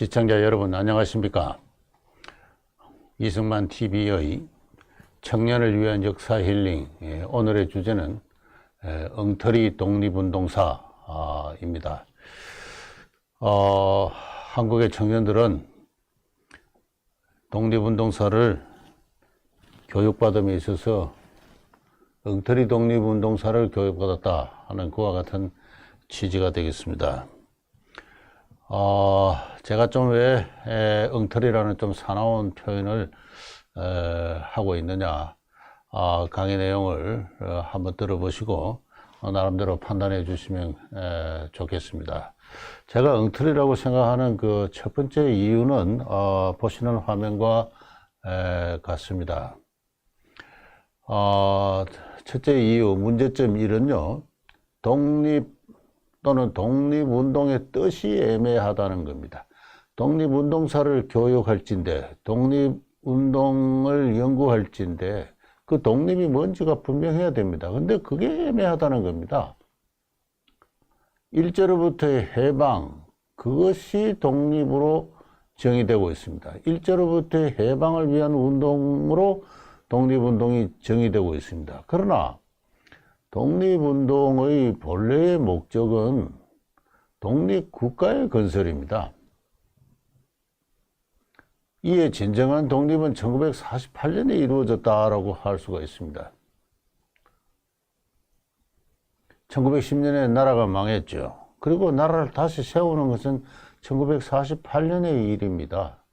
시청자 여러분 안녕하십니까? 이승만 TV의 청년을 위한 역사 힐링, 오늘의 주제는 엉터리 독립운동사입니다. 한국의 청년들은 독립운동사를 교육받음에 있어서 엉터리 독립운동사를 교육받았다 하는 그와 같은 취지가 되겠습니다. 제가 좀 왜 엉터리라는 좀 사나운 표현을 하고 있느냐, 강의 내용을 한번 들어보시고 나름대로 판단해 주시면 좋겠습니다. 제가 엉터리라고 생각하는 그 첫 번째 이유는 보시는 화면과 같습니다. 첫째 이유, 문제점 1은요, 독립 또는 독립운동의 뜻이 애매하다는 겁니다. 독립운동사를 교육할진데, 독립운동을 연구할진데, 그 독립이 뭔지가 분명해야 됩니다. 근데 그게 애매하다는 겁니다. 일제로부터의 해방, 그것이 독립으로 정의되고 있습니다. 일제로부터의 해방을 위한 운동으로 독립운동이 정의되고 있습니다. 그러나 독립운동의 본래의 목적은 독립국가의 건설입니다. 이에 진정한 독립은 1948년에 이루어졌다라고 할 수가 있습니다. 1910년에 나라가 망했죠. 그리고 나라를 다시 세우는 것은 1948년의 일입니다.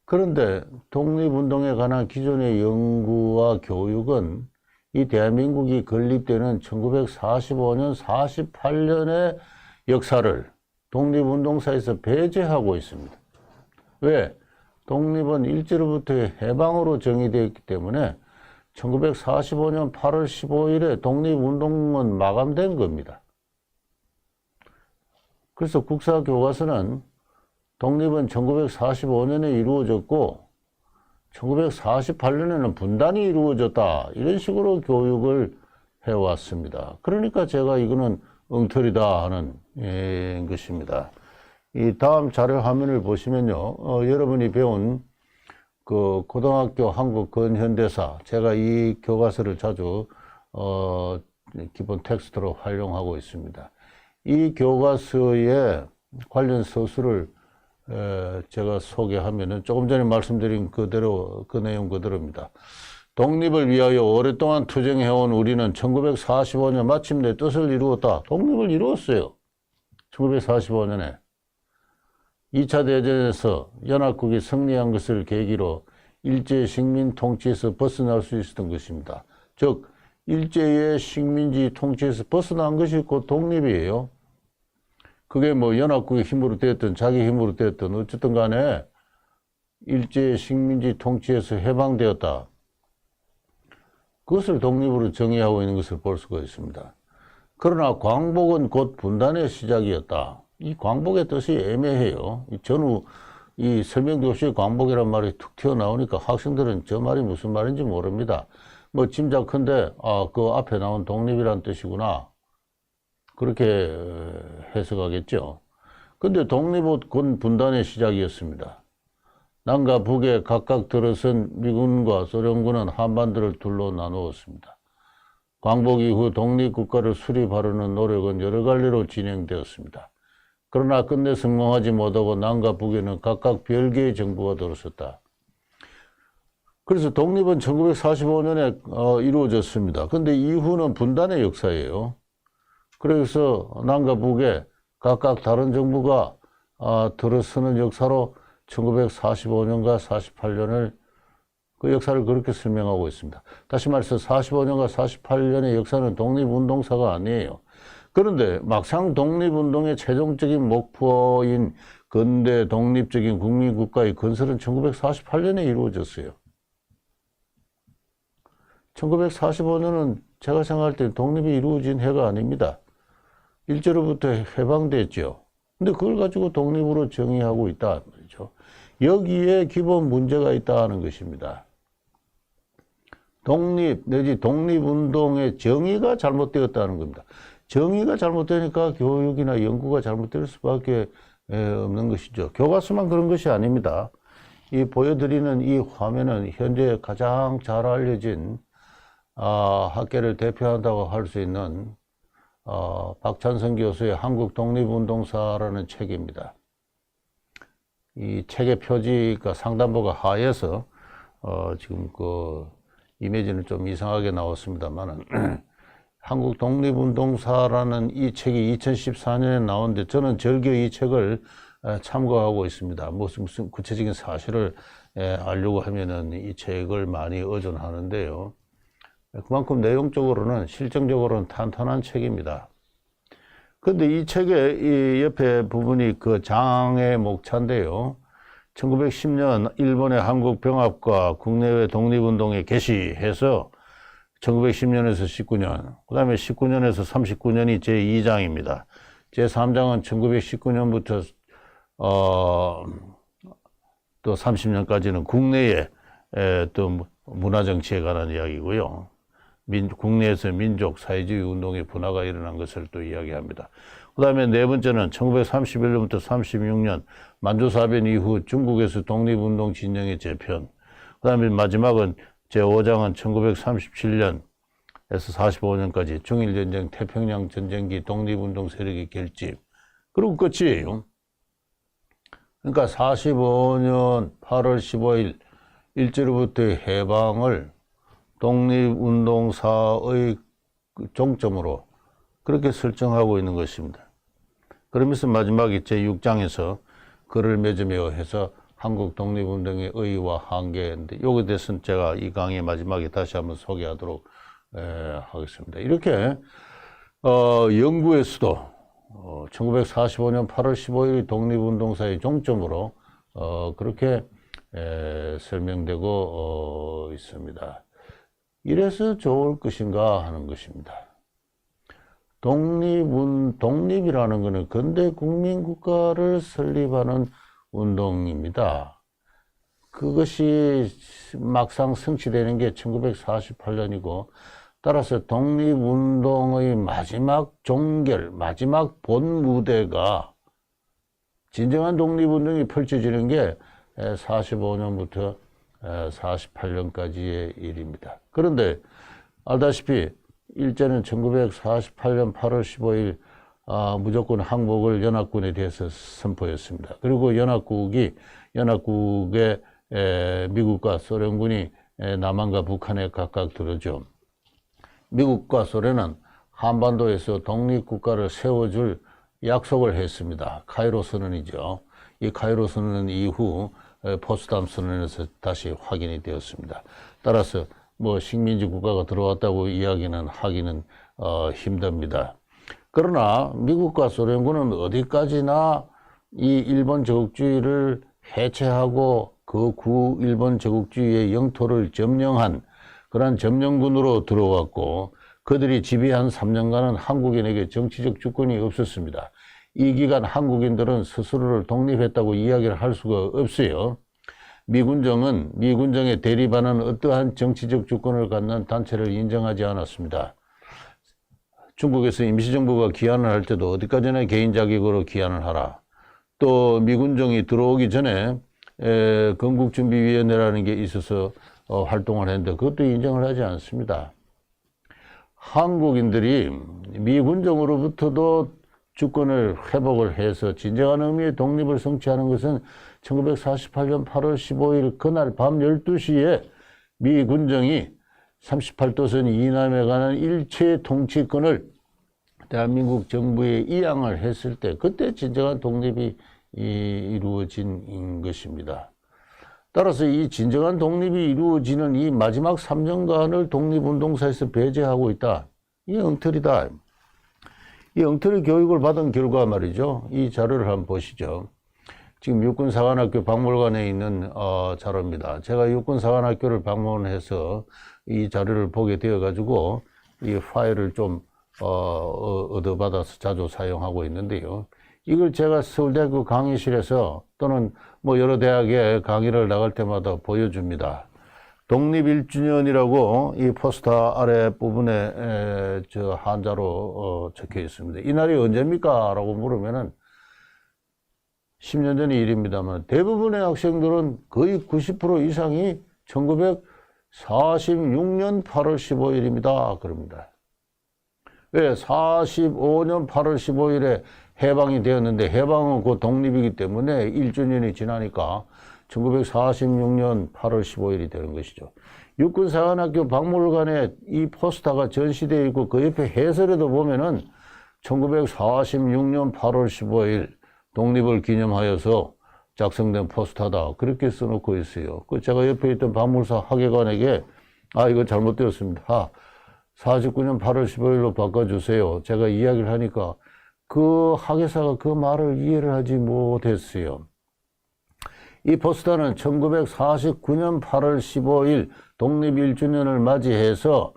그런데 독립운동에 관한 기존의 연구와 교육은 이 대한민국이 건립되는 1945년, 48년의 역사를 독립운동사에서 배제하고 있습니다. 왜? 독립은 일제로부터의 해방으로 정의되어 있기 때문에 1945년 8월 15일에 독립운동은 마감된 겁니다. 그래서 국사교과서는 독립은 1945년에 이루어졌고 1948년에는 분단이 이루어졌다, 이런 식으로 교육을 해왔습니다. 그러니까 제가 이거는 엉터리다 하는 것입니다. 이 다음 자료 화면을 보시면요, 여러분이 배운 그 고등학교 한국 근현대사, 제가 이 교과서를 자주 기본 텍스트로 활용하고 있습니다. 이 교과서의 관련 서술을 제가 소개하면은 조금 전에 말씀드린 그대로, 그 내용 그대로입니다. 독립을 위하여 오랫동안 투쟁해온 우리는 1945년 마침내 뜻을 이루었다. 독립을 이루었어요. 1945년에. 2차 대전에서 연합국이 승리한 것을 계기로 일제의 식민 통치에서 벗어날 수 있었던 것입니다. 즉, 일제의 식민지 통치에서 벗어난 것이 곧 독립이에요. 그게 뭐 연합국의 힘으로 되었든 자기 힘으로 되었든 어쨌든 간에 일제의 식민지 통치에서 해방되었다. 그것을 독립으로 정의하고 있는 것을 볼 수가 있습니다. 그러나 광복은 곧 분단의 시작이었다. 이 광복의 뜻이 애매해요. 전후 이 설명도 없이 광복이란 말이 툭 튀어나오니까 학생들은 저 말이 무슨 말인지 모릅니다. 뭐 짐작컨대 그 앞에 나온 독립이란 뜻이구나, 그렇게 해석하겠죠. 근데 독립은 곧 분단의 시작이었습니다. 남과 북에 각각 들어선 미군과 소련군은 한반도를 둘로 나누었습니다. 광복 이후 독립국가를 수립하려는 노력은 여러 갈래로 진행되었습니다. 그러나 끝내 성공하지 못하고 남과 북에는 각각 별개의 정부가 들어섰다. 그래서 독립은 1945년에 이루어졌습니다. 근데 이후는 분단의 역사예요. 그래서 남과 북에 각각 다른 정부가 들어서는 역사로 1945년과 48년을 그 역사를 그렇게 설명하고 있습니다. 다시 말해서 45년과 48년의 역사는 독립운동사가 아니에요. 그런데 막상 독립운동의 최종적인 목표인 근대 독립적인 국민국가의 건설은 1948년에 이루어졌어요. 1945년은 제가 생각할 때 독립이 이루어진 해가 아닙니다. 일제로부터 해방됐죠. 근데 그걸 가지고 독립으로 정의하고 있다 말이죠. 여기에 기본 문제가 있다는 것입니다. 독립 내지 독립운동의 정의가 잘못되었다는 겁니다. 정의가 잘못되니까 교육이나 연구가 잘못될 수밖에 없는 것이죠. 교과서만 그런 것이 아닙니다. 이 보여드리는 이 화면은 현재 가장 잘 알려진 학계를 대표한다고 할 수 있는 박찬선 교수의 한국 독립운동사라는 책입니다. 이 책의 표지가 상단부가 하에서 지금 그 이미지는 좀 이상하게 나왔습니다만은 한국 독립운동사라는 이 책이 2014년에 나왔는데 저는 절겨 이 책을 참고하고 있습니다. 무슨 구체적인 사실을 알려고 하면은 이 책을 많이 의존하는데요. 그만큼 내용적으로는 실정적으로는 탄탄한 책입니다. 근데 이 책의 이 옆에 부분이 그 장의 목차인데요. 1910년 일본의 한국병합과 국내외 독립운동에 개시해서 1910년에서 19년, 그 다음에 19년에서 39년이 제2장입니다. 제3장은 1919년부터 또 30년까지는 국내에 또 문화정치에 관한 이야기고요. 국내에서 민족, 사회주의 운동의 분화가 일어난 것을 또 이야기합니다. 그 다음에 네 번째는 1931년부터 36년 만주사변 이후 중국에서 독립운동 진영의 재편. 그 다음에 마지막은 제5장은 1937년에서 45년까지 중일전쟁, 태평양전쟁기 독립운동 세력의 결집. 그리고 끝이에요. 그러니까 45년 8월 15일 일제로부터의 해방을 독립운동사의 종점으로 그렇게 설정하고 있는 것입니다. 그러면서 마지막에 제6장에서 글을 맺으며 해서 한국 독립운동의 의의와 한계인데 여기에 대해서는 제가 이 강의 마지막에 다시 한번 소개하도록 하겠습니다. 이렇게 영구에서도 1945년 8월 15일 독립운동사의 종점으로 그렇게 설명되고 있습니다. 이래서 좋을 것인가 하는 것입니다. 독립이라는 것은 근대 국민국가를 설립하는 운동입니다. 그것이 막상 성취되는 게 1948년이고 따라서 독립운동의 마지막 종결, 마지막 본 무대가 진정한 독립운동이 펼쳐지는 게 45년부터 48년까지의 일입니다. 그런데 알다시피 일제는 1948년 8월 15일 무조건 항복을 연합군에 대해서 선포했습니다. 그리고 연합국의 미국과 소련군이 남한과 북한에 각각 들어죠. 미국과 소련은 한반도에서 독립국가를 세워줄 약속을 했습니다. 카이로 선언이죠. 이 카이로 선언 이후 포츠담 선언에서 다시 확인이 되었습니다. 따라서 식민지 국가가 들어왔다고 이야기는 하기는 힘듭니다. 그러나 미국과 소련군은 어디까지나 이 일본 제국주의를 해체하고 그 일본 제국주의의 영토를 점령한 그러한 점령군으로 들어왔고 그들이 지배한 3년간은 한국인에게 정치적 주권이 없었습니다. 이 기간 한국인들은 스스로를 독립했다고 이야기를 할 수가 없어요. 미군정에 대립하는 어떠한 정치적 주권을 갖는 단체를 인정하지 않았습니다. 중국에서 임시정부가 기한을 할 때도 어디까지나 개인 자격으로 기한을 하라. 또 미군정이 들어오기 전에 건국준비위원회라는 게 있어서 활동을 했는데 그것도 인정을 하지 않습니다. 한국인들이 미군정으로부터도 주권을 회복을 해서 진정한 의미의 독립을 성취하는 것은 1948년 8월 15일 그날 밤 12시에 미 군정이 38도선 이남에 관한 일체 통치권을 대한민국 정부에 이양을 했을 때 그때 진정한 독립이 이루어진 것입니다. 따라서 이 진정한 독립이 이루어지는 이 마지막 3년간을 독립운동사에서 배제하고 있다. 이게 엉터리다. 이 엉터리 교육을 받은 결과 말이죠. 이 자료를 한번 보시죠. 지금 육군사관학교 박물관에 있는 자료입니다. 제가 육군사관학교를 방문해서 이 자료를 보게 되어 가지고 이 파일을 좀 얻어받아서 자주 사용하고 있는데요. 이걸 제가 서울대학교 강의실에서 또는 여러 대학에 강의를 나갈 때마다 보여줍니다. 독립 1주년이라고 이 포스터 아래 부분에 저 한자로 적혀 있습니다. 이 날이 언제입니까? 라고 물으면은 10년 전의 일입니다만 대부분의 학생들은 거의 90% 이상이 1946년 8월 15일입니다. 그럽니다. 왜? 45년 8월 15일에 해방이 되었는데 해방은 곧 독립이기 때문에 1주년이 지나니까 1946년 8월 15일이 되는 것이죠. 육군사관학교 박물관에 이 포스터가 전시되어 있고 그 옆에 해설에도 보면은 1946년 8월 15일 독립을 기념하여서 작성된 포스터다. 그렇게 써놓고 있어요. 그 제가 옆에 있던 박물사 학예관에게 이거 잘못되었습니다. 49년 8월 15일로 바꿔주세요. 제가 이야기를 하니까 그 학예사가 그 말을 이해를 하지 못했어요. 이 포스터는 1949년 8월 15일 독립 1주년을 맞이해서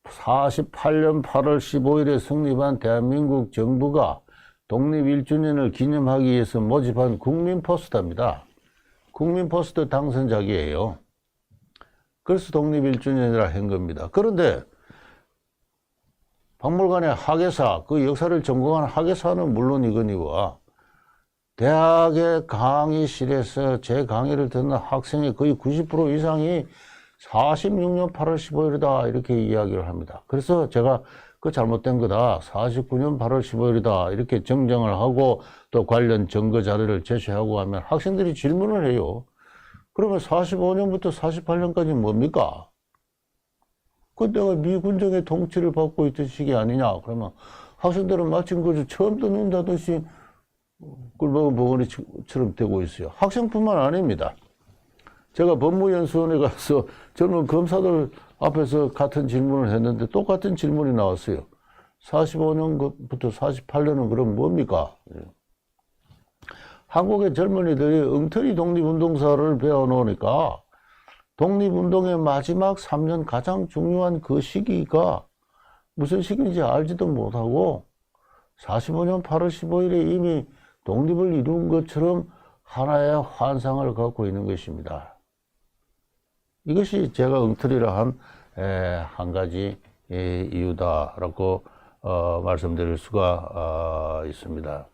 48년 8월 15일에 성립한 대한민국 정부가 독립 1주년을 기념하기 위해서 모집한 국민 포스터입니다. 국민 포스터 당선작이에요. 그래서 독립 1주년이라 한 겁니다. 그런데 박물관의 학예사, 그 역사를 전공한 학예사는 물론이거니와 대학의 강의실에서 제 강의를 듣는 학생의 거의 90% 이상이 46년 8월 15일이다 이렇게 이야기를 합니다. 그래서 제가 그 잘못된 거다. 49년 8월 15일이다. 이렇게 정정을 하고 또 관련 증거 자료를 제시하고 하면 학생들이 질문을 해요. 그러면 45년부터 48년까지 뭡니까? 그 내가 미군정의 통치를 받고 있던 시기 아니냐? 그러면 학생들은 마침 그저 처음 듣는다듯이 꿀먹은 벙어리처럼 되고 있어요. 학생뿐만 아닙니다. 제가 법무연수원에 가서 젊은 검사들 앞에서 같은 질문을 했는데 똑같은 질문이 나왔어요. 45년부터 48년은 그럼 뭡니까? 한국의 젊은이들이 엉터리 독립운동사를 배워놓으니까 독립운동의 마지막 3년 가장 중요한 그 시기가 무슨 시기인지 알지도 못하고 45년 8월 15일에 이미 독립을 이룬 것처럼 하나의 환상을 갖고 있는 것입니다. 이것이 제가 엉터리라 한 가지 이유다라고 말씀드릴 수가 있습니다.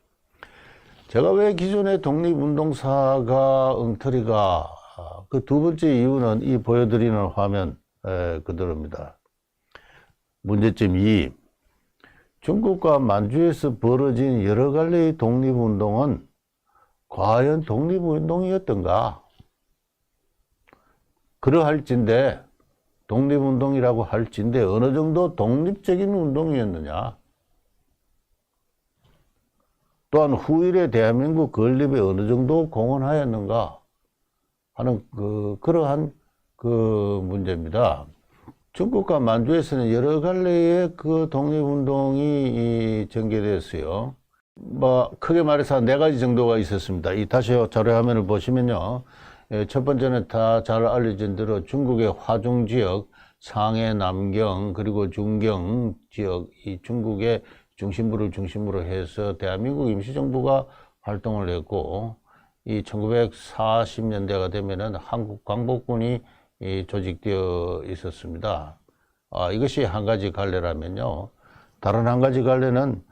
제가 왜 기존의 독립운동사가 엉터리가 그 두 번째 이유는 이 보여드리는 화면 그대로입니다. 문제점 2. 중국과 만주에서 벌어진 여러 갈래의 독립운동은 과연 독립운동이었던가? 그러할진데 독립운동이라고 할진데 어느 정도 독립적인 운동이었느냐? 또한 후일의 대한민국 건립에 어느 정도 공헌하였는가 하는 그러한 문제입니다. 중국과 만주에서는 여러 갈래의 그 독립운동이 전개되었어요. 크게 말해서 4가지 정도가 있었습니다. 다시 자료 화면을 보시면요. 첫 번째는 다 잘 알려진 대로 중국의 화중 지역, 상해, 남경, 그리고 중경 지역, 이 중국의 중심부를 중심으로 해서 대한민국 임시정부가 활동을 했고, 이 1940년대가 되면은 한국 광복군이 조직되어 있었습니다. 이것이 한 가지 갈래라면요. 다른 한 가지 갈래는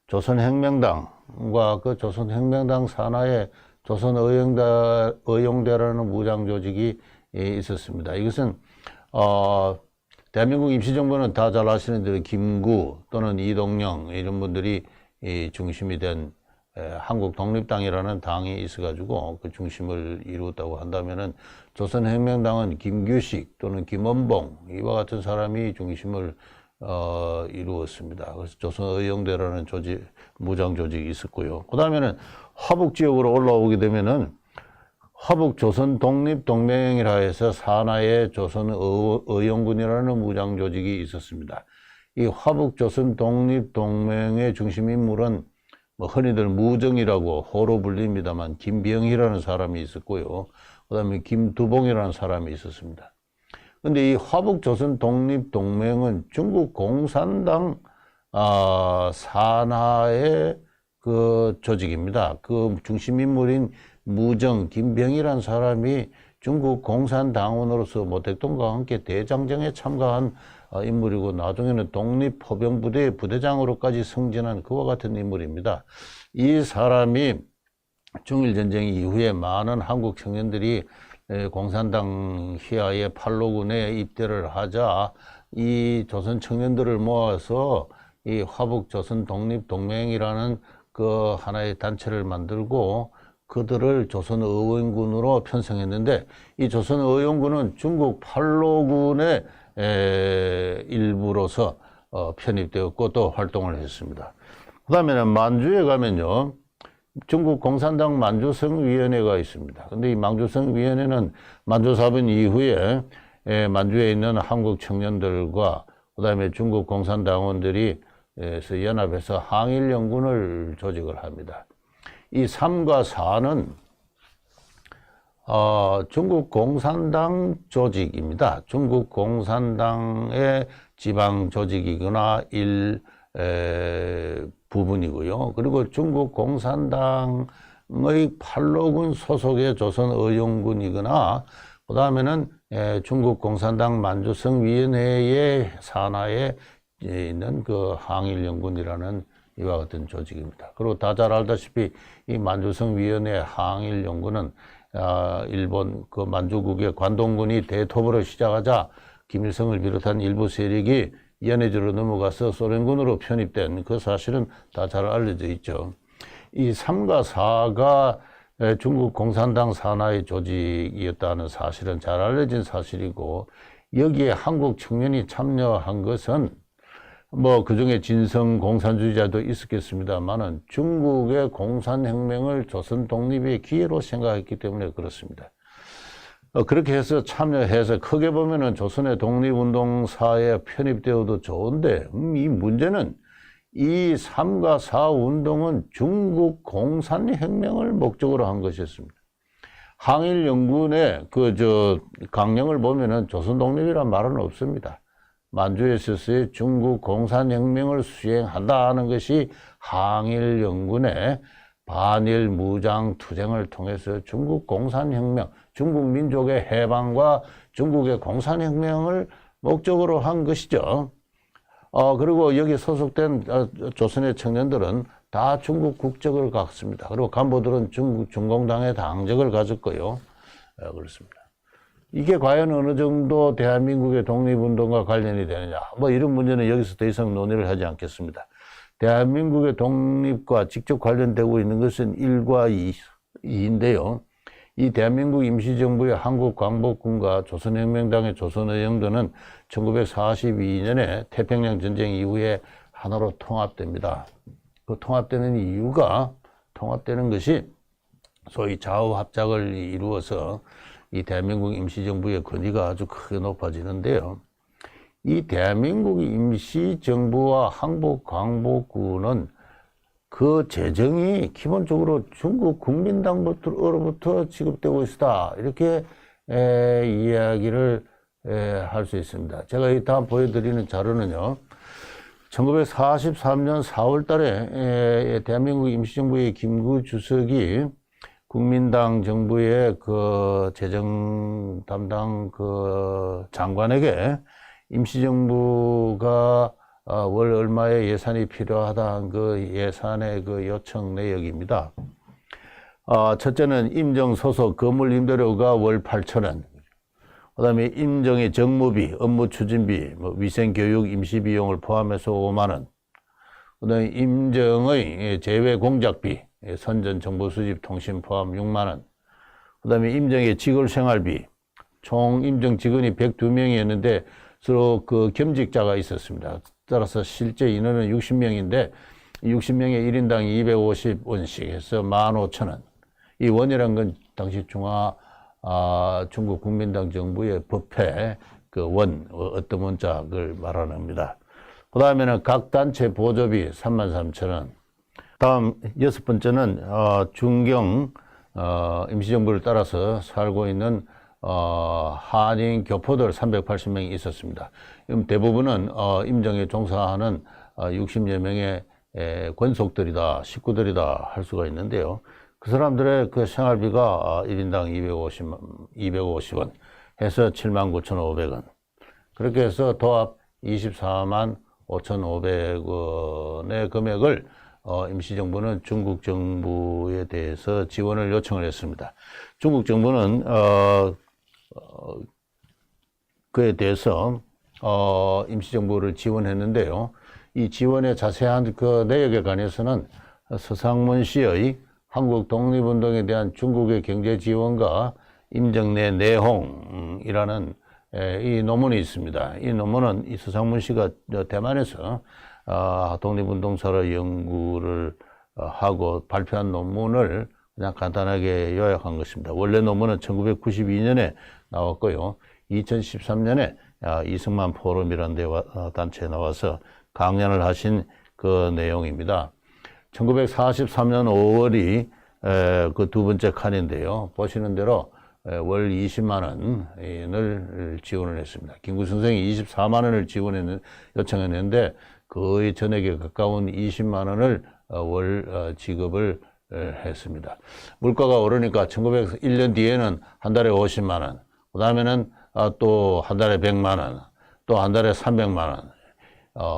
조선혁명당과 그 조선혁명당 산하에 조선의용대라는 무장조직이 있었습니다. 이것은 대한민국 임시정부는 다 잘 아시는 대로 김구 또는 이동영 이런 분들이 중심이 된 한국 독립당이라는 당이 있어가지고 그 중심을 이루었다고 한다면은 조선혁명당은 김규식 또는 김원봉 이와 같은 사람이 중심을 이루었습니다. 그래서 조선의용대라는 무장 조직이 있었고요. 그 다음에는 화북 지역으로 올라오게 되면은 화북 조선독립동맹이라 해서 산하에 조선의용군이라는 무장 조직이 있었습니다. 이 화북 조선독립동맹의 중심 인물은 흔히들 무정이라고 호로 불립니다만 김병희라는 사람이 있었고요. 그 다음에 김두봉이라는 사람이 있었습니다. 근데 이 화북 조선독립동맹은 중국 공산당 산하의 그 조직입니다. 그 중심 인물인 무정 김병희라는 사람이 중국 공산당원으로서 모택동과 함께 대장정에 참가한 인물이고 나중에는 독립포병부대의 부대장으로까지 승진한 그와 같은 인물입니다. 이 사람이 중일전쟁 이후에 많은 한국 청년들이 공산당 휘하의 팔로군에 입대를 하자 이 조선 청년들을 모아서 이 화북조선 독립동맹이라는 그 하나의 단체를 만들고 그들을 조선의원군으로 편성했는데, 이 조선의원군은 중국 팔로군의 일부로서 편입되었고 또 활동을 했습니다. 그 다음에는 만주에 가면요, 중국 공산당 만주성위원회가 있습니다. 근데 이 만주성위원회는 만주사변 이후에 만주에 있는 한국 청년들과 그 다음에 중국 공산당원들이 연합해서 항일연군을 조직을 합니다. 이 3과 4는 중국 공산당 조직입니다. 중국 공산당의 지방 조직이거나 부분이고요. 그리고 중국 공산당의 팔로군 소속의 조선의용군이거나 그 다음에는 중국 공산당 만주성위원회의 산하에 있는 그 항일연군이라는 이와 같은 조직입니다. 그리고 다 잘 알다시피 이 만주성위원회 항일연군은 일본 그 만주국의 관동군이 대토벌을 시작하자 김일성을 비롯한 일부 세력이 연해주로 넘어가서 소련군으로 편입된 그 사실은 다 잘 알려져 있죠. 이 3과 4가 중국 공산당 산하의 조직이었다는 사실은 잘 알려진 사실이고, 여기에 한국 청년이 참여한 것은 뭐 그중에 진성 공산주의자도 있었겠습니다만은 중국의 공산혁명을 조선 독립의 기회로 생각했기 때문에 그렇습니다. 그렇게 해서 참여해서 크게 보면은 조선의 독립운동사에 편입되어도 좋은데, 이 문제는 이 3과 4 운동은 중국 공산혁명을 목적으로 한 것이었습니다. 항일연군의 강령을 보면은 조선 독립이란 말은 없습니다. 만주에 있어서의 중국 공산혁명을 수행한다는 것이 항일연군의 반일 무장 투쟁을 통해서 중국 공산혁명, 중국 민족의 해방과 중국의 공산혁명을 목적으로 한 것이죠. 그리고 여기 소속된 조선의 청년들은 다 중국 국적을 갖습니다. 그리고 간부들은 중공당의 당적을 가졌고요. 그렇습니다. 이게 과연 어느 정도 대한민국의 독립운동과 관련이 되느냐, 뭐 이런 문제는 여기서 더 이상 논의를 하지 않겠습니다. 대한민국의 독립과 직접 관련되고 있는 것은 1과 2인데요. 이 대한민국 임시정부의 한국광복군과 조선혁명당의 조선의영도는 1942년에 태평양 전쟁 이후에 하나로 통합됩니다. 그 통합되는 것이 소위 좌우합작을 이루어서 이 대한민국 임시정부의 권위가 아주 크게 높아지는데요. 이 대한민국 임시정부와 한국광복군은 그 재정이 기본적으로 중국 국민당으로부터 지급되고 있다, 이렇게 이야기를 할 수 있습니다. 제가 다음 보여드리는 자료는요, 1943년 4월 달에 대한민국 임시정부의 김구 주석이 국민당 정부의 그 재정 담당 그 장관에게 임시정부가 월 얼마의 예산이 필요하다는 그 예산의 그 요청 내역입니다. 첫째는 임정 소속 건물 임대료가 월 8,000원, 그 다음에 임정의 정무비, 업무 추진비, 위생교육 임시비용을 포함해서 5만원, 그 다음에 임정의 제외 공작비, 선전 정보 수집 통신 포함 6만원, 그 다음에 임정의 직업생활비, 총 임정 직원이 102명이었는데 서로 그 겸직자가 있었습니다. 따라서 실제 인원은 60명인데 60명에 1인당 250원씩 해서 15,000원. 이 원이란 건 당시 중국 국민당 정부의 법회 그 원, 어떤 원짝을 말하는겁니다. 그 다음에는 각 단체 보조비 33,000원. 다음 6번째는 중경 임시정부를 따라서 살고 있는 한인 교포들 380명이 있었습니다. 대부분은 임정에 종사하는 60여 명의 권속들이다, 식구들이다 할 수가 있는데요. 그 사람들의 그 생활비가 1인당 250원 해서 79,500원. 그렇게 해서 도합 24만 5,500원의 금액을 임시정부는 중국 정부에 대해서 지원을 요청을 했습니다. 중국 정부는 그에 대해서 임시정부를 지원했는데요. 이 지원의 자세한 그 내역에 관해서는 서상문 씨의 한국 독립운동에 대한 중국의 경제 지원과 임정내 내홍이라는 이 논문이 있습니다. 이 논문은 이 서상문 씨가 대만에서 독립운동사로 연구를 하고 발표한 논문을 그냥 간단하게 요약한 것입니다. 원래 논문은 1992년에 나왔고요. 2013년에 이승만 포럼이라는 단체에 나와서 강연을 하신 그 내용입니다. 1943년 5월이 그 두 번째 칸인데요. 보시는 대로 월 20만 원을 지원을 했습니다. 김구 선생이 24만 원을 요청했는데 거의 전액에 가까운 20만 원을 월 지급을 했습니다. 물가가 오르니까 1901년 뒤에는 한 달에 50만 원, 그 다음에는 또 한 달에 100만 원, 또 한 달에 300만 원.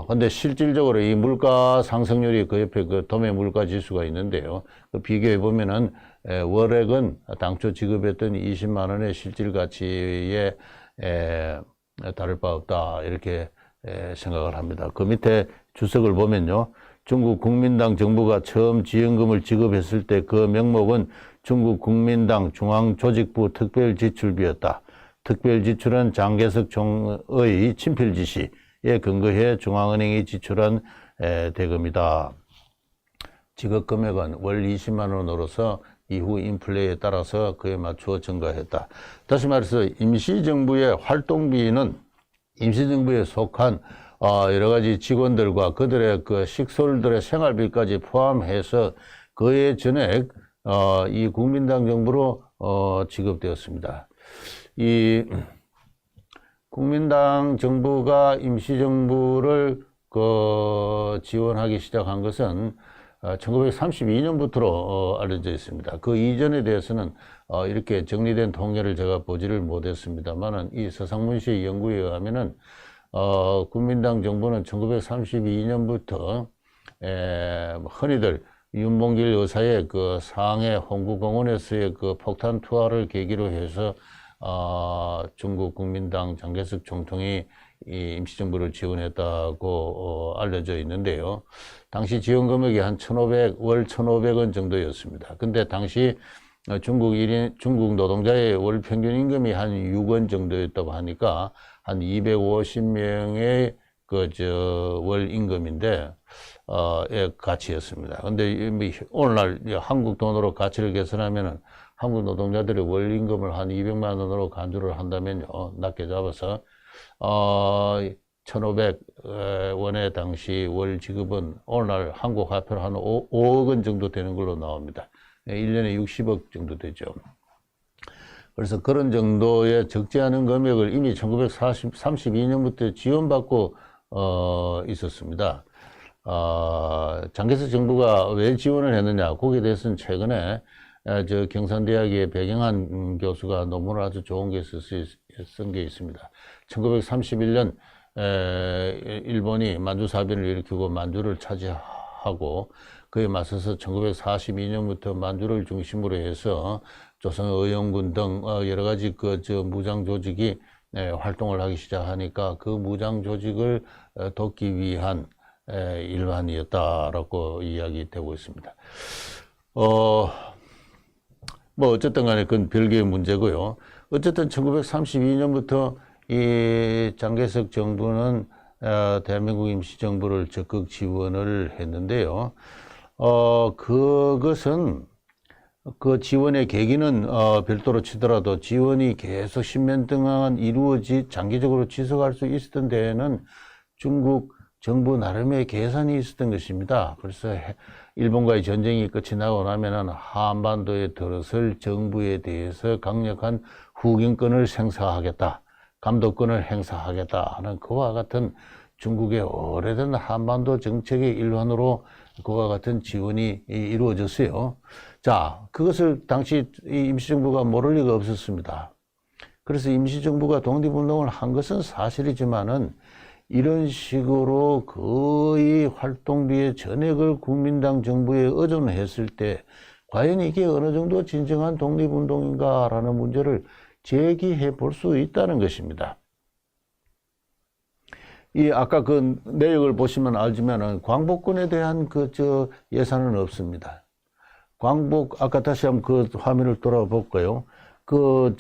근데 실질적으로 이 물가 상승률이 그 옆에 그 도매 물가 지수가 있는데요. 그 비교해 보면은 월액은 당초 지급했던 20만 원의 실질 가치에 다를 바 없다. 이렇게 생각을 합니다. 그 밑에 주석을 보면요. 중국 국민당 정부가 처음 지원금을 지급했을 때 그 명목은 중국 국민당 중앙조직부 특별지출비였다. 특별지출은 장개석 총의 친필 지시에 근거해 중앙은행이 지출한 대금이다. 지급 금액은 월 20만 원으로서 이후 인플레에 따라서 그에 맞추어 증가했다. 다시 말해서 임시정부의 활동비는 임시정부에 속한 여러 가지 직원들과 그들의 그 식솔들의 생활비까지 포함해서 그의 전액 이 국민당 정부로 지급되었습니다. 이 국민당 정부가 임시정부를 지원하기 시작한 것은 1932년부터로 알려져 있습니다. 그 이전에 대해서는 이렇게 정리된 통계를 제가 보지를 못했습니다만은 이 서상문 씨의 연구에 의하면은 국민당 정부는 1932년부터 흔히들 윤봉길 여사의 그 상해 홍구공원에서의 그 폭탄 투하를 계기로 해서 중국 국민당 장개석 총통이 이 임시정부를 지원했다고 알려져 있는데요. 당시 지원 금액이 한 월 1,500원 정도였습니다. 근데 당시 중국 노동자의 월 평균 임금이 한 6원 정도였다고 하니까 한 250명의 월 임금인데, 가치였습니다. 근데 오늘날 한국 돈으로 가치를 계산하면은 한국 노동자들의 월 임금을 한 200만 원으로 간주를 한다면요, 낮게 잡아서 1,500원의 당시 월 지급은 오늘날 한국 화폐로 한 5억 원 정도 되는 걸로 나옵니다. 1년에 60억 정도 되죠. 그래서 그런 정도의 적지 않은 금액을 이미 1932년부터 지원받고 있었습니다. 장개석 정부가 왜 지원을 했느냐, 거기에 대해서는 최근에 경산대학의 백영한 교수가 논문을 아주 좋은 게 쓴 게 있습니다. 1931년 일본이 만주사변을 일으키고 만주를 차지하고 그에 맞서서 1942년부터 만주를 중심으로 해서 조선의용군 등 여러 가지 무장 조직이 활동을 하기 시작하니까 그 무장 조직을 돕기 위한 일환이었다라고 이야기되고 있습니다. 어쨌든 간에 그건 별개의 문제고요. 어쨌든 1932년부터 이 장개석 정부는 대한민국 임시정부를 적극 지원을 했는데요. 그것은 그 지원의 계기는 별도로 치더라도 지원이 계속 10년 동안 장기적으로 지속할 수 있었던 데에는 중국 정부 나름의 계산이 있었던 것입니다. 그래서 일본과의 전쟁이 끝이 나고 나면은 한반도에 들어설 정부에 대해서 강력한 후견권을 행사하겠다, 감독권을 행사하겠다 하는 그와 같은 중국의 오래된 한반도 정책의 일환으로 그와 같은 지원이 이루어졌어요. 자, 그것을 당시 이 임시정부가 모를 리가 없었습니다. 그래서 임시정부가 독립운동을 한 것은 사실이지만은 이런 식으로 거의 활동비의 전액을 국민당 정부에 의존했을 때 과연 이게 어느 정도 진정한 독립운동인가라는 문제를 제기해 볼 수 있다는 것입니다. 이 아까 그 내역을 보시면 알지만은 광복군에 대한 예산은 없습니다. 아까 다시 한번 그 화면을 돌아볼까요? 월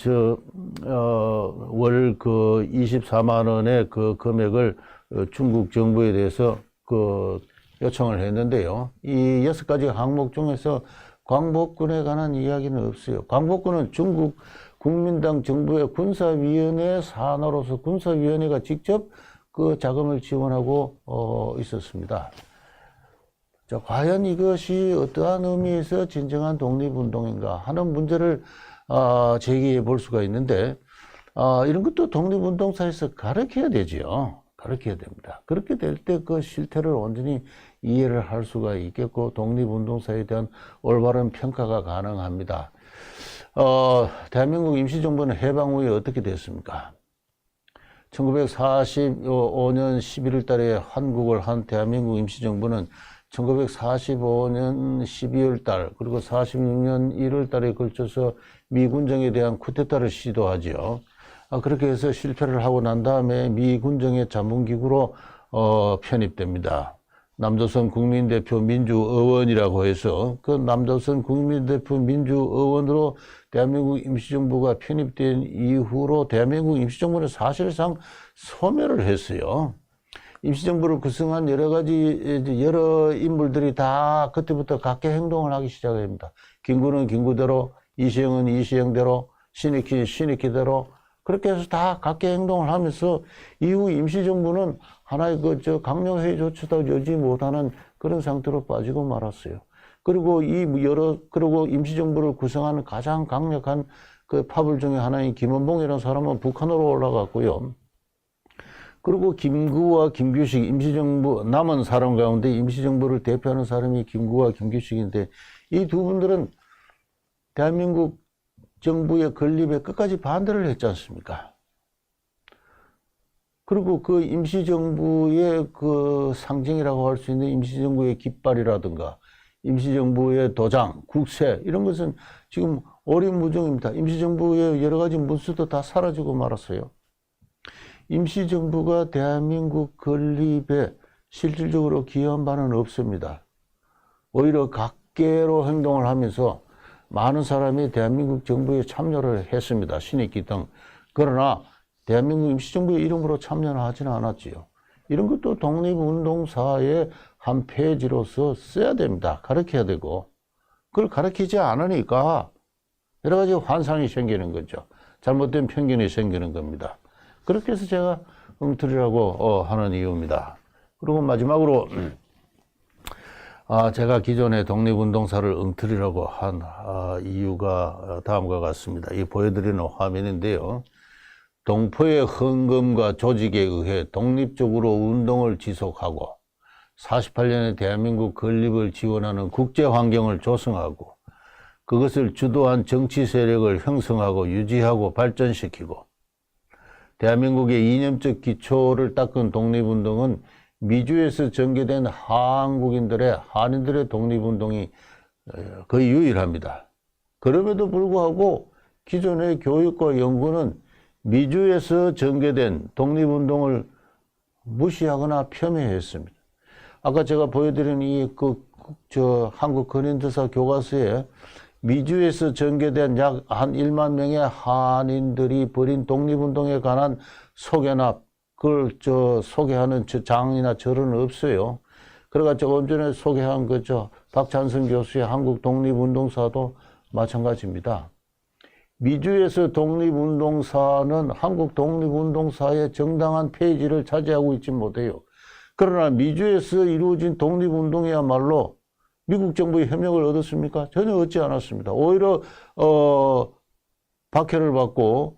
24만 원의 그 금액을 중국 정부에 대해서 요청을 했는데요. 이 6가지 항목 중에서 광복군에 관한 이야기는 없어요. 광복군은 중국 국민당 정부의 군사위원회 산하로서 군사위원회가 직접 그 자금을 지원하고 있었습니다. 자, 과연 이것이 어떠한 의미에서 진정한 독립운동인가 하는 문제를 제기해 볼 수가 있는데, 이런 것도 독립운동사에서 가르쳐야 되지요. 가르쳐야 됩니다. 그렇게 될 때 그 실태를 온전히 이해를 할 수가 있겠고, 독립운동사에 대한 올바른 평가가 가능합니다. 대한민국 임시정부는 해방 후에 어떻게 됐습니까? 1945년 11월 달에 한국을 한 대한민국 임시정부는 1945년 12월 달 그리고 46년 1월 달에 걸쳐서 미군정에 대한 쿠데타를 시도하죠. 그렇게 해서 실패를 하고 난 다음에 미군정의 자문기구로 편입됩니다. 남조선 국민대표 민주의원이라고 해서 그 남조선 국민대표 민주의원으로 대한민국 임시정부가 편입된 이후로 대한민국 임시정부는 사실상 소멸을 했어요. 임시정부를 구성한 여러 인물들이 다 그때부터 각계 행동을 하기 시작합니다. 김구는 김구대로, 이시영은 이시영대로, 신익희는 신익희대로 그렇게 해서 다 각계 행동을 하면서 이후 임시정부는 하나의 강령회의 조치도 열지 못하는 그런 상태로 빠지고 말았어요. 그리고 그리고 임시정부를 구성하는 가장 강력한 그 파벌 중에 하나인 김원봉이라는 사람은 북한으로 올라갔고요. 그리고 김구와 김규식 임시정부 남은 사람 가운데 임시정부를 대표하는 사람이 김구와 김규식인데 이 두 분들은 대한민국 정부의 건립에 끝까지 반대를 했지 않습니까? 그리고 그 임시정부의 그 상징이라고 할 수 있는 임시정부의 깃발이라든가 임시정부의 도장, 국세 이런 것은 지금 오리무중입니다. 임시정부의 여러 가지 문수도 다 사라지고 말았어요. 임시정부가 대한민국 건립에 실질적으로 기여한 바는 없습니다. 오히려 각계로 행동을 하면서 많은 사람이 대한민국 정부에 참여를 했습니다. 신익희 등. 그러나 대한민국 임시정부의 이름으로 참여는 하지는 않았지요. 이런 것도 독립운동사의 한 페이지로서 써야 됩니다. 가르쳐야 되고 그걸 가르치지 않으니까 여러 가지 환상이 생기는 거죠. 잘못된 편견이 생기는 겁니다. 그렇게 해서 제가 엉터리라고 하는 이유입니다. 그리고 마지막으로 제가 기존의 독립운동사를 엉터리라고 한 이유가 다음과 같습니다. 이 보여드리는 화면인데요. 동포의 헌금과 조직에 의해 독립적으로 운동을 지속하고 48년의 대한민국 건립을 지원하는 국제 환경을 조성하고 그것을 주도한 정치 세력을 형성하고 유지하고 발전시키고 대한민국의 이념적 기초를 닦은 독립운동은 미주에서 전개된 한인들의 독립운동이 거의 유일합니다. 그럼에도 불구하고 기존의 교육과 연구는 미주에서 전개된 독립운동을 무시하거나 폄훼했습니다. 아까 제가 보여드린 한국 근현대사 교과서에 미주에서 전개된 약 한 1만 명의 한인들이 벌인 독립운동에 관한 소개나 그걸 소개하는 장이나 절은 없어요. 그러니까 조금 전에 소개한 박찬선 교수의 한국 독립운동사도 마찬가지입니다. 미주에서 독립운동사는 한국 독립운동사의 정당한 페이지를 차지하고 있지 못해요. 그러나 미주에서 이루어진 독립운동이야말로 미국 정부의 협력을 얻었습니까? 전혀 얻지 않았습니다. 오히려 박해를 받고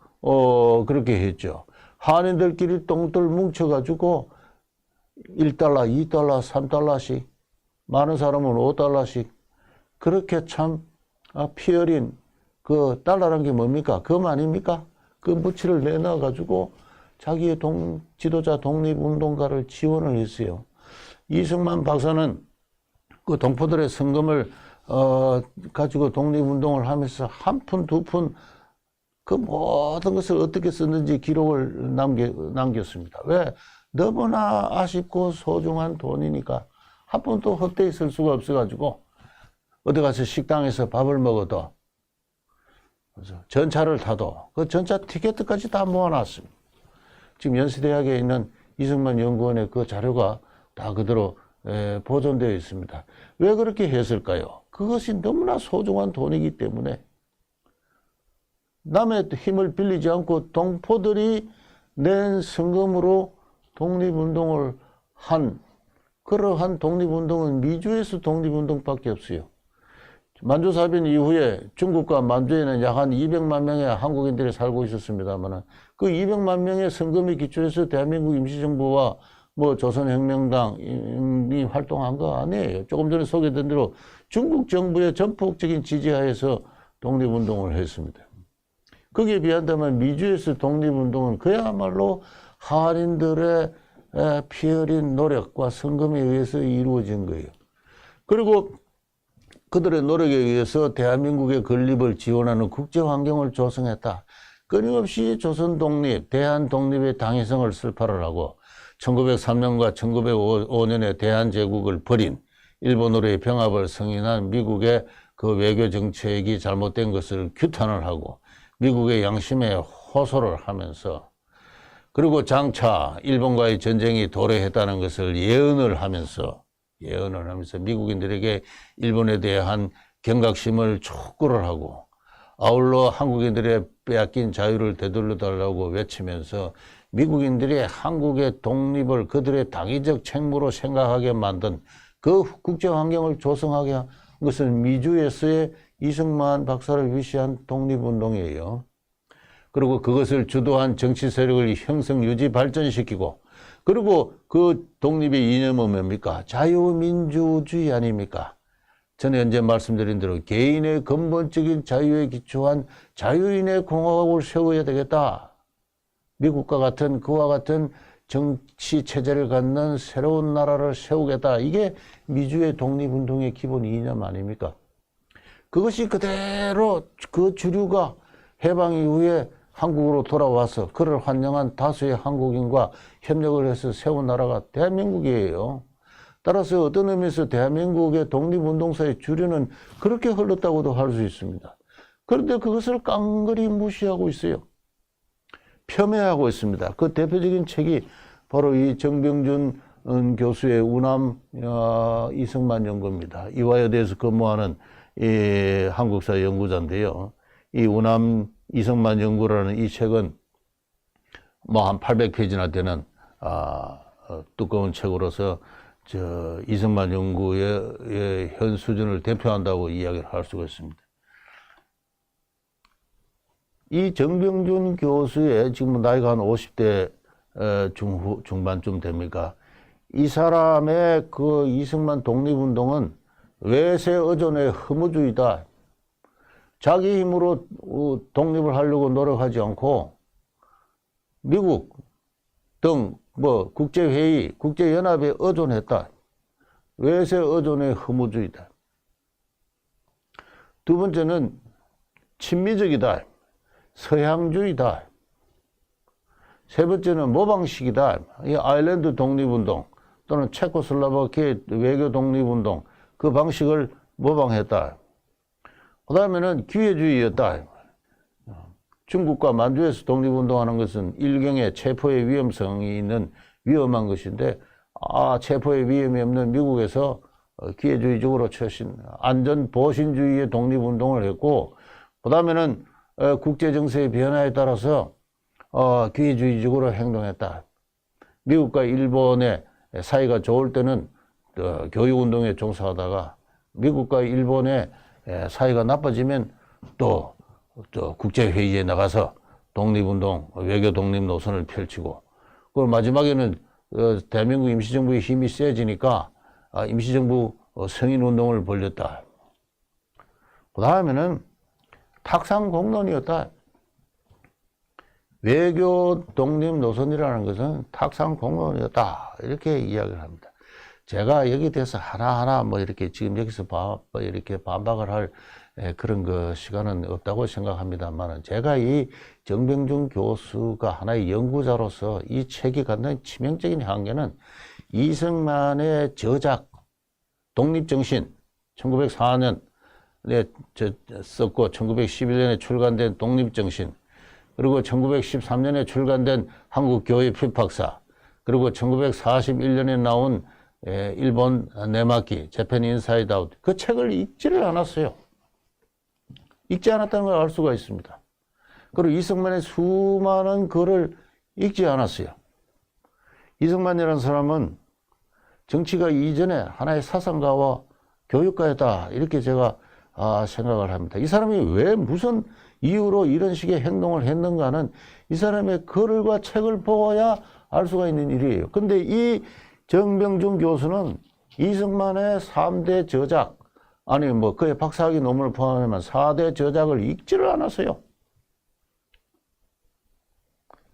그렇게 했죠. 한인들끼리 똥들 뭉쳐가지고 1달러, 2달러, 3달러씩 많은 사람은 5달러씩 그렇게 참 피 어린 그 달러란 게 뭡니까? 금 아닙니까? 그 무치를 내놔가지고 자기의 지도자 독립운동가를 지원을 했어요. 이승만 박사는 그 동포들의 성금을 가지고 독립운동을 하면서 한 푼, 두 푼 그 모든 것을 어떻게 썼는지 기록을 남겼습니다. 왜? 너무나 아쉽고 소중한 돈이니까 한 푼도 헛되이 쓸 수가 없어가지고 어디 가서 식당에서 밥을 먹어도 전차를 타도 그 전차 티켓까지 다 모아놨습니다. 지금 연세대학에 있는 이승만 연구원의 그 자료가 다 그대로 보존되어 있습니다. 왜 그렇게 했을까요? 그것이 너무나 소중한 돈이기 때문에 남의 힘을 빌리지 않고 동포들이 낸 성금으로 독립운동을 한 그러한 독립운동은 미주에서 독립운동밖에 없어요. 만주사변 이후에 중국과 만주에는 약 한 200만 명의 한국인들이 살고 있었습니다만 그 200만 명의 성금에 기초해서 대한민국 임시정부와 뭐 조선혁명당이 활동한 거 아니에요. 조금 전에 소개된 대로 중국 정부의 전폭적인 지지하에서 독립운동을 했습니다. 거기에 비한다면 미주에서 독립운동은 그야말로 한인들의 피 흘린 노력과 성금에 의해서 이루어진 거예요. 그리고 그들의 노력에 의해서 대한민국의 건립을 지원하는 국제 환경을 조성했다. 끊임없이 조선 독립, 대한 독립의 당위성을 설파를 하고 1903년과 1905년에 대한제국을 버린 일본으로의 병합을 승인한 미국의 그 외교 정책이 잘못된 것을 규탄을 하고 미국의 양심에 호소를 하면서 그리고 장차 일본과의 전쟁이 도래했다는 것을 예언을 하면서 미국인들에게 일본에 대한 경각심을 촉구를 하고 아울러 한국인들의 빼앗긴 자유를 되돌려달라고 외치면서 미국인들이 한국의 독립을 그들의 당위적 책무로 생각하게 만든 그 국제 환경을 조성하게 한 것은 미주에서의 이승만 박사를 위시한 독립운동이에요. 그리고 그것을 주도한 정치 세력을 형성, 유지, 발전시키고 그리고 그 독립의 이념은 뭡니까? 자유민주주의 아닙니까? 전에 언제 말씀드린 대로 개인의 근본적인 자유에 기초한 자유인의 공화국을 세워야 되겠다. 미국과 같은 그와 같은 정치 체제를 갖는 새로운 나라를 세우겠다. 이게 미주의 독립운동의 기본 이념 아닙니까? 그것이 그대로 그 주류가 해방 이후에 한국으로 돌아와서 그를 환영한 다수의 한국인과 협력을 해서 세운 나라가 대한민국이에요. 따라서 어떤 의미에서 대한민국의 독립운동사의 주류는 그렇게 흘렀다고도 할 수 있습니다. 그런데 그것을 깡그리 무시하고 있어요. 폄훼하고 있습니다. 그 대표적인 책이 바로 이 정병준 교수의 우남 이승만 연구입니다. 이화여대에서 근무하는 이 한국사 연구자인데요. 이 우남 이승만 연구라는 이 책은 뭐 한 800페이지나 되는 두꺼운 책으로서 이승만 연구의 현 수준을 대표한다고 이야기를 할 수가 있습니다. 이 정병준 교수의 지금 나이가 한 50대 중반쯤 됩니까? 이 사람의 그 이승만 독립운동은 외세 의존의 허무주의다. 자기 힘으로 독립을 하려고 노력하지 않고 미국 등 뭐 국제회의, 국제연합에 의존했다. 외세 의존의 허무주의다. 두 번째는 친미적이다. 서양주의다. 세 번째는 모방식이다. 이 아일랜드 독립운동 또는 체코슬로바키아 외교 독립운동 그 방식을 모방했다. 그 다음에는 기회주의였다. 중국과 만주에서 독립운동하는 것은 일경의 체포의 위험성이 있는 위험한 것인데 체포의 위험이 없는 미국에서 기회주의적으로 안전보신주의의 독립운동을 했고 그 다음에는 국제정세의 변화에 따라서 기회주의적으로 행동했다. 미국과 일본의 사이가 좋을 때는 교육운동에 종사하다가 미국과 일본의 사이가 나빠지면 또 국제회의에 나가서 독립운동, 외교 독립 노선을 펼치고 그리고 마지막에는 대한민국 임시정부의 힘이 세지니까 임시정부 승인운동을 벌였다. 그 다음에는 탁상공론이었다. 외교 독립 노선이라는 것은 탁상 공론이었다. 이렇게 이야기를 합니다. 제가 여기 대해서 하나하나 뭐 이렇게 지금 여기서 이렇게 반박을 할 그런 그 시간은 없다고 생각합니다만, 제가 이 정병준 교수가 하나의 연구자로서 이 책이 갖는 치명적인 한계는 이승만의 저작, 독립정신, 1904년에 썼고 1911년에 출간된 독립정신, 그리고 1913년에 출간된 한국교회 피박사, 그리고 1941년에 나온 일본 내막기 재팬 인사이드 아웃, 그 책을 읽지를 않았어요. 읽지 않았다는 걸 알 수가 있습니다. 그리고 이승만의 수많은 글을 읽지 않았어요. 이승만이라는 사람은 정치가 이전에 하나의 사상가와 교육가였다, 이렇게 제가 생각을 합니다. 이 사람이 왜 무슨 이유로 이런 식의 행동을 했는가는 이 사람의 글과 책을 보아야 알 수가 있는 일이에요. 근데 이 정병준 교수는 이승만의 3대 저작, 아니 뭐 그의 박사학위 논문을 포함하면 4대 저작을 읽지를 않았어요.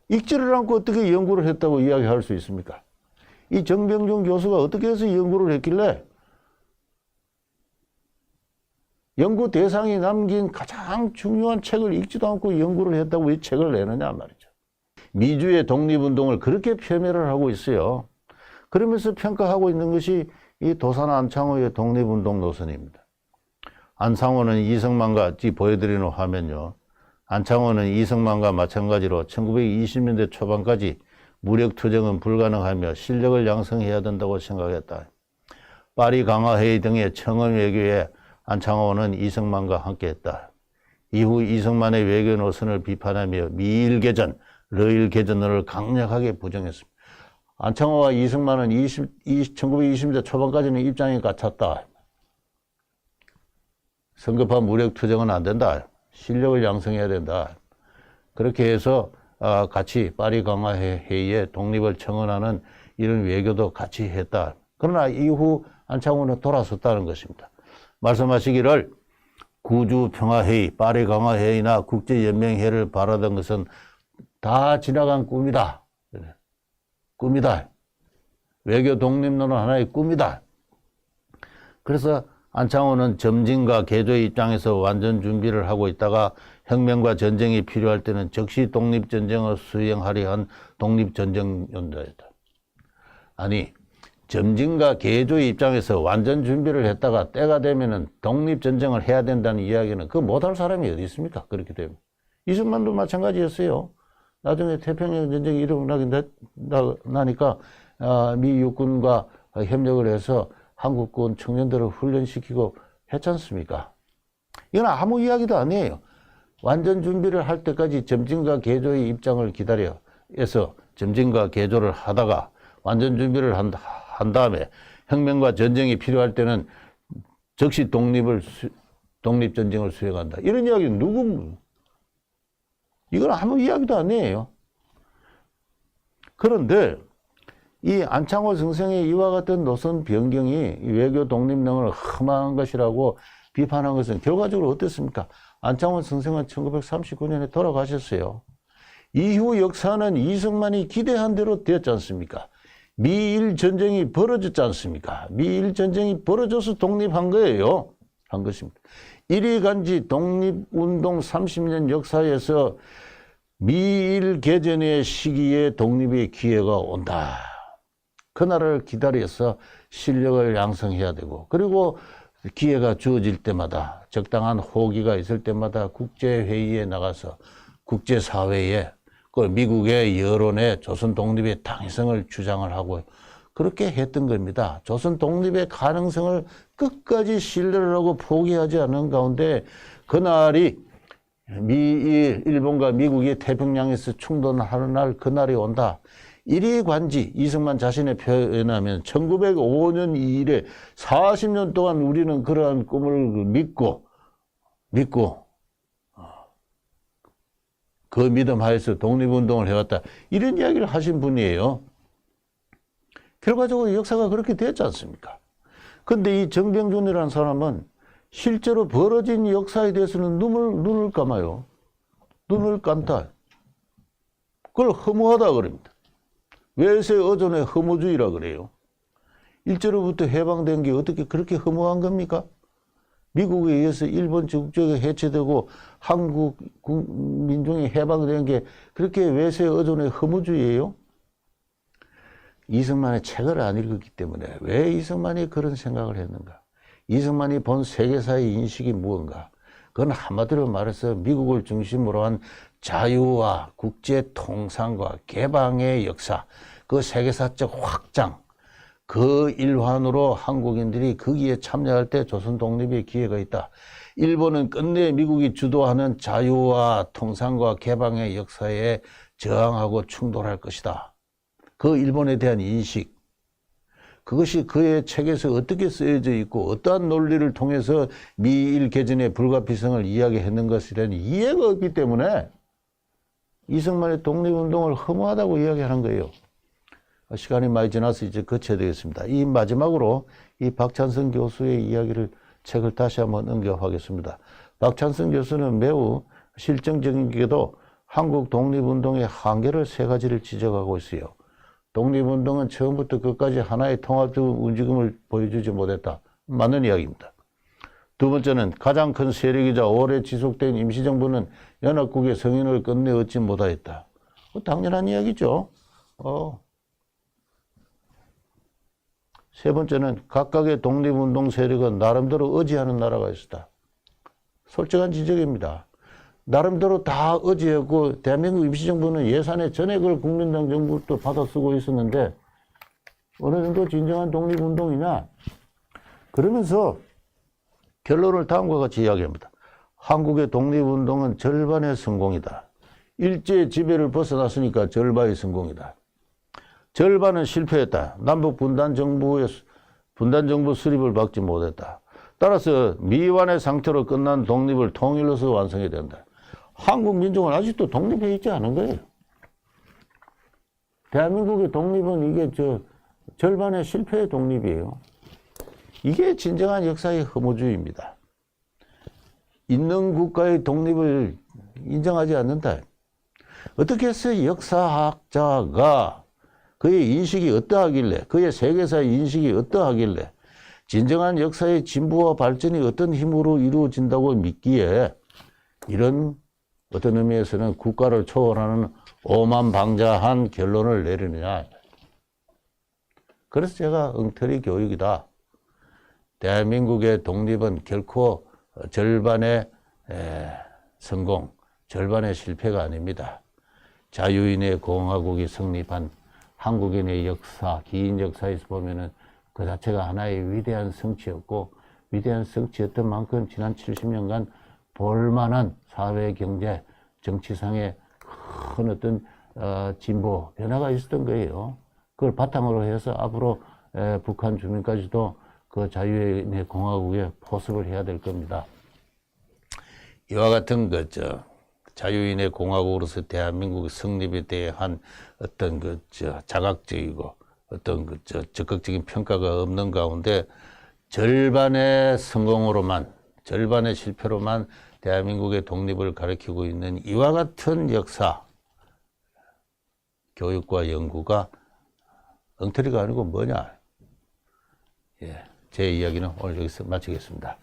읽지를 않고 어떻게 연구를 했다고 이야기할 수 있습니까? 이 정병준 교수가 어떻게 해서 연구를 했길래 연구 대상이 남긴 가장 중요한 책을 읽지도 않고 연구를 했다고 이 책을 내느냐 말이죠. 미주의 독립운동을 그렇게 폄훼를 하고 있어요. 그러면서 평가하고 있는 것이 이 도산 안창호의 독립운동 노선입니다. 안창호는 이승만과 보여드리는 화면요. 안창호는 이승만과 마찬가지로 1920년대 초반까지 무력투쟁은 불가능하며 실력을 양성해야 된다고 생각했다. 파리 강화회의 등의 청원 외교에 안창호는 이승만과 함께했다. 이후 이승만의 외교 노선을 비판하며 미일개전, 러일개전을 강력하게 부정했습니다. 안창호와 이승만은 1920년대 초반까지는 입장이 같았다. 성급한 무력투쟁은 안 된다. 실력을 양성해야 된다. 그렇게 해서 같이 파리 강화회의에 독립을 청원하는 이런 외교도 같이 했다. 그러나 이후 안창호는 돌아섰다는 것입니다. 말씀하시기를 구주평화회의, 파리 강화회의나 국제연맹회를 바라던 것은 다 지나간 꿈이다. 꿈이다. 외교 독립론은 하나의 꿈이다. 그래서 안창호는 점진과 개조의 입장에서 완전 준비를 하고 있다가 혁명과 전쟁이 필요할 때는 즉시 독립전쟁을 수행하려 한 독립전쟁론자였다. 아니, 점진과 개조의 입장에서 완전 준비를 했다가 때가 되면은 독립전쟁을 해야 된다는 이야기는 그거 못할 사람이 어디 있습니까? 그렇게 되면. 이승만도 마찬가지였어요. 나중에 태평양 전쟁이 일어나게 나니까 미 육군과 협력을 해서 한국군 청년들을 훈련시키고 했지 않습니까? 이건 아무 이야기도 아니에요. 완전 준비를 할 때까지 점진과 개조의 입장을 기다려서 점진과 개조를 하다가 완전 준비를 한 다음에 혁명과 전쟁이 필요할 때는 즉시 독립전쟁을 수행한다. 이런 이야기는 이건 아무 이야기도 아니에요. 그런데 이 안창호 선생의 이와 같은 노선 변경이 외교 독립론을 험한 것이라고 비판한 것은 결과적으로 어땠습니까? 안창호 선생은 1939년에 돌아가셨어요. 이후 역사는 이승만이 기대한 대로 되었지 않습니까? 미일 전쟁이 벌어졌지 않습니까? 미일 전쟁이 벌어져서 독립한 거예요. 한 것입니다. 이리 간지 독립운동 30년 역사에서 미일 개전의 시기에 독립의 기회가 온다. 그날을 기다려서 실력을 양성해야 되고, 그리고 기회가 주어질 때마다, 적당한 호기가 있을 때마다 국제회의에 나가서 국제사회에 그 미국의 여론에 조선 독립의 당위성을 주장을 하고 그렇게 했던 겁니다. 조선 독립의 가능성을 끝까지 신뢰를 하고 포기하지 않는 가운데 그날이 일본과 미국이 태평양에서 충돌하는 날, 그날이 온다. 이리 관지, 이승만 자신의 표현하면 1905년 이래 40년 동안 우리는 그러한 꿈을 믿고 그 믿음 하에서 독립운동을 해왔다. 이런 이야기를 하신 분이에요. 결과적으로 역사가 그렇게 됐지 않습니까? 근데 이 정병준이라는 사람은 실제로 벌어진 역사에 대해서는 눈을 감아요. 눈을 깐다. 그걸 허무하다 그럽니다. 외세 의존의 허무주의라 그래요. 일제로부터 해방된 게 어떻게 그렇게 허무한 겁니까? 미국에 의해서 일본 적국이 해체되고 한국 민중이 해방된 게 그렇게 외세 의존의 허무주의예요? 이승만의 책을 안 읽었기 때문에 왜 이승만이 그런 생각을 했는가? 이승만이 본 세계사의 인식이 무언가? 그건 한마디로 말해서 미국을 중심으로 한 자유와 국제 통상과 개방의 역사, 그 세계사적 확장, 그 일환으로 한국인들이 거기에 참여할 때 조선 독립의 기회가 있다. 일본은 끝내 미국이 주도하는 자유와 통상과 개방의 역사에 저항하고 충돌할 것이다. 그 일본에 대한 인식, 그것이 그의 책에서 어떻게 쓰여져 있고 어떠한 논리를 통해서 미일 개전의 불가피성을 이야기했는 것에 대한 이해가 없기 때문에 이승만의 독립운동을 허무하다고 이야기하는 거예요. 시간이 많이 지나서 이제 거쳐야 되겠습니다. 이 마지막으로 이 박찬성 교수의 이야기를 책을 다시 한번 언급하겠습니다. 박찬성 교수는 매우 실정적이게도 한국 독립운동의 한계를 세 가지를 지적하고 있어요. 독립운동은 처음부터 끝까지 하나의 통합적 움직임을 보여주지 못했다. 맞는 이야기입니다. 두 번째는 가장 큰 세력이자 오래 지속된 임시정부는 연합국의 승인을 끝내 얻지 못하였다. 당연한 이야기죠. 세 번째는 각각의 독립운동 세력은 나름대로 의지하는 나라가 있었다. 솔직한 지적입니다. 나름대로 다 의지했고 대한민국 임시정부는 예산의 전액을 국민당 정부도 받아 쓰고 있었는데 어느 정도 진정한 독립운동이냐? 그러면서 결론을 다음과 같이 이야기합니다. 한국의 독립운동은 절반의 성공이다. 일제 지배를 벗어났으니까 절반의 성공이다. 절반은 실패했다. 남북 분단 정부 수립을 받지 못했다. 따라서 미완의 상태로 끝난 독립을 통일로서 완성해야 된다. 한국 민족은 아직도 독립해 있지 않은 거예요. 대한민국의 독립은 이게 절반의 실패의 독립이에요. 이게 진정한 역사의 허무주의입니다. 있는 국가의 독립을 인정하지 않는다. 어떻게 해서 역사학자가 그의 인식이 어떠하길래, 그의 세계사의 인식이 어떠하길래 진정한 역사의 진보와 발전이 어떤 힘으로 이루어진다고 믿기에 이런 어떤 의미에서는 국가를 초월하는 오만방자한 결론을 내리느냐. 그래서 제가 엉터리 교육이다. 대한민국의 독립은 결코 절반의 성공, 절반의 실패가 아닙니다. 자유인의 공화국이 성립한 한국인의 역사, 긴 역사에서 보면은 그 자체가 하나의 위대한 성취였고, 위대한 성취였던 만큼 지난 70년간 볼만한 사회, 경제, 정치상의 큰 어떤 진보, 변화가 있었던 거예요. 그걸 바탕으로 해서 앞으로 북한 주민까지도 그 자유인의 공화국에 포섭을 해야 될 겁니다. 이와 같은 자유인의 공화국으로서 대한민국 성립에 대한 어떤 자각적이고 어떤 적극적인 평가가 없는 가운데 절반의 성공으로만, 절반의 실패로만 대한민국의 독립을 가리키고 있는 이와 같은 역사, 교육과 연구가 엉터리가 아니고 뭐냐? 제 이야기는 오늘 여기서 마치겠습니다.